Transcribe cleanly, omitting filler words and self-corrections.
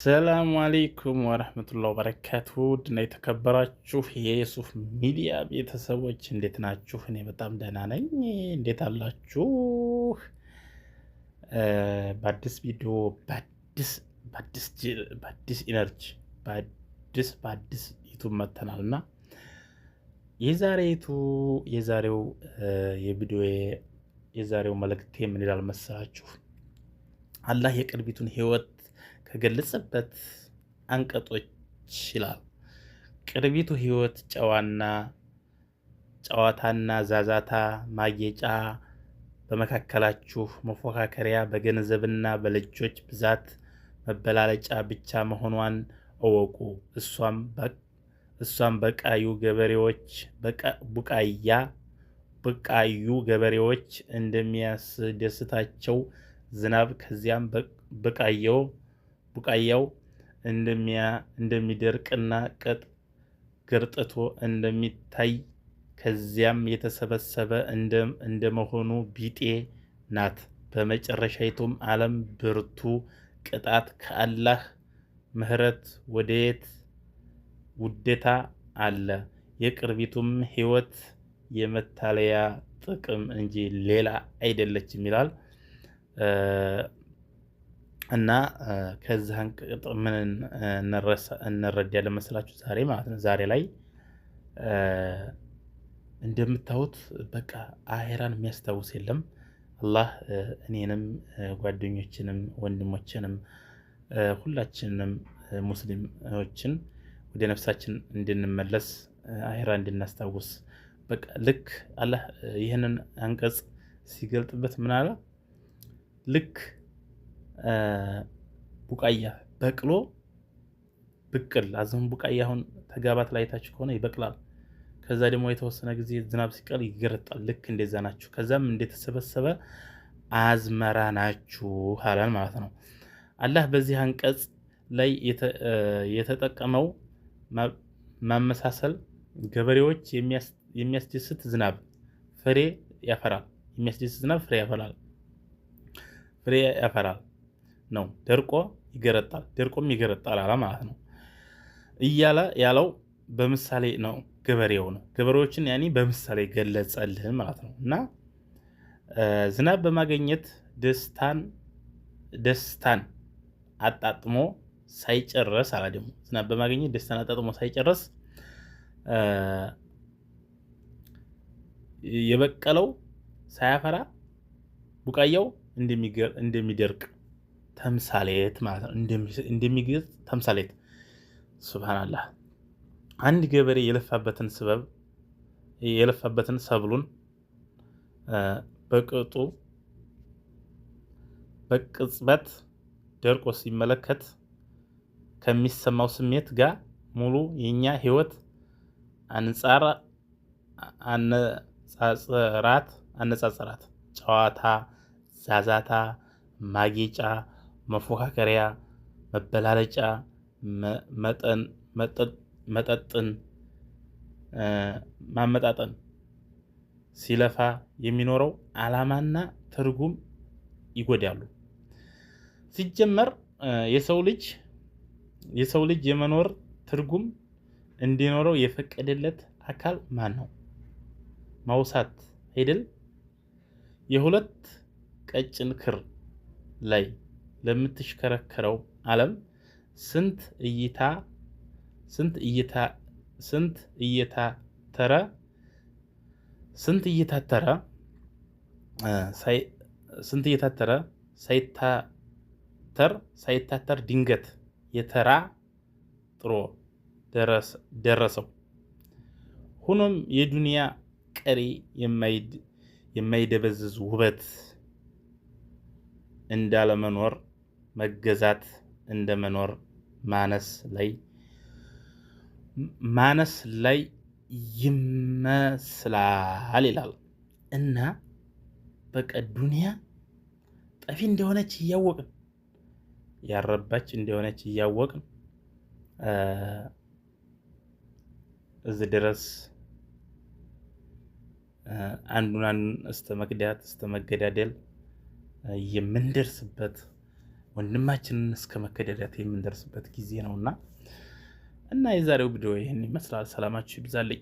ሰላሙ አለይኩም ወረህመቱላሂ ወበረካቱ ድና የተከበራችሁ የዩሱፍ ሚዲያ ቤተሰቦች እንዴት ናችሁ? እኔ በጣም ደህና ነኝ። እንዴት አላችሁ? በአዲስ ቪዲዮ በአዲስ ኢነርጂ በአዲስ ዩቱብ መጥተናል እና የዛሬው መልእክቴ ምን ይላል መሰላችሁ? አላህ የቅርቢቱን ህይወት ከገለጸበት አንቀጾች ይላል። ቅርቢቱ ህይወት ጨዋታና ዛዛታ፣ ማጌጫ፣ በመካከላችሁ መፎካከሪያ፣ በገንዘብና በልጆች ብዛት መበላለጫ ብቻ መሆኗን እወቁ። እሷም ቡቃዩ ገበሬዎች እንደሚያስደስታቸው ዝናብ፣ ከዚያም ቡቃያው እንደሚደርቅና ቅጥ ገርጥቶ እንደሚታይ ከዚያም የተሰበሰበ እንደመሆኑ ቢጤ ናት። በመጨረሻይቱም ዓለም ብርቱ ቅጣት ከአላህ ምህረት ወደየት ውዴታ አለ። የቅርቢቱም ህይወት የመታለያ ጥቅም እንጂ ሌላ አይደለችም ይላል። እና ከዚህ አንቀጽ ምን እንረዳለን መሰላችሁ? ዛሬ ማለት ነው ዛሬ ላይ እንደምታዩት በቃ አሄራን የሚያስታውስ የለም። አላህ እኔንም ጓደኞችንም ወንድሞችንም ሁላችንንም ሙስሊሞችን ወደ ነፍሳችን እንድንመለስ አሄራ እንድናስታውስ በቃ ልክ አላህ ይህንን አንቀጽ ሲገልጥበት ምን አለ? ልክ ቡቃያ በቅሎ ብቅል አዘን ቡቃያ አሁን ተጋባት ላይ ታችሁ ከሆነ ይበቅላል። ከዛ ደግሞ የተወሰነ ጊዜ ዝናብ ሲቀል ይገረጣል። ልክ እንደዛ ናችሁ። ከዛም እንደተሰበሰበ አዝመራ ናችሁ አላል ማለት ነው። አላህ በዚህ አንቀጽ ላይ የተጠቀመው ማመሳሰል ገበሬዎች የሚያስደስት ዝናብ ፍሬ ያፈራል፣ የሚያስደስት ዝናብ ፍሬ ያፈራል ነው። ደርቆም ይገረጣል አላ ማለት ነው እያለ ያለው በምሳሌ ነው። ገበሬዎችን ያኔ በምሳሌ ገለጸልህ ማለት ነው። እና ዝናብ በማግኘት ደስታን አጣጥሞ ሳይጨርስ አላ ደግሞ ዝናብ በማግኘት ደስታን አጣጥሞ ሳይጨርስ የበቀለው ሳያፈራ ቡቃያው እንደሚደርቅ ተምሳሌት ማለት ነው። እንደሚገዝ ተምሳሌት። ሱብሃንአላህ። አንድ ገበሬ የለፋበትን ሰብሉን በቅጽበት ደርቆ ሲመለከት ከሚሰማው ስሜት ጋር ሙሉ የኛ ህይወት አነጻጸራት። ጨዋታ፣ ዛዛታ፣ ማጌጫ፣ መፎካከሪያ፣ መበላለጫ፣ መጠጥን ማመጣጠን ሲለፋ የሚኖረው ዓላማና ትርጉም ይጎዳሉ። ሲጀመር የሰው ልጅ የመኖር ትርጉም እንዲኖረው የፈቀደለት አካል ማን ነው? ማውሳት አይደል? የሁለት ቀጭን ክር ላይ ለምትሽከረከረው ዓለም ስንት እየታተረ ሳይታተር ድንገት የተራ ጥሮ ደረሰው። ሆኖም የዱንያ ቀሪ የማይደበዝዝ ውበት እንዳለመኖር መገዛት እንደመኖር ማነስ ላይ ይመስላል ይላል። እና በቃ ዱንያ ጠፊ እንደሆነች እያወቅን ያረባች እንደሆነች እያወቅን እዚህ ድረስ አንዱን እስተ መክዳት እስተ መገዳደል የምንደርስበት ወንድማችንን እስከ መከዳዳት የምንደርስበት ጊዜ ነውና እና የዛሬው ቪዲዮ ይህን ይመስላል። ሰላማችሁ ይብዛልኝ።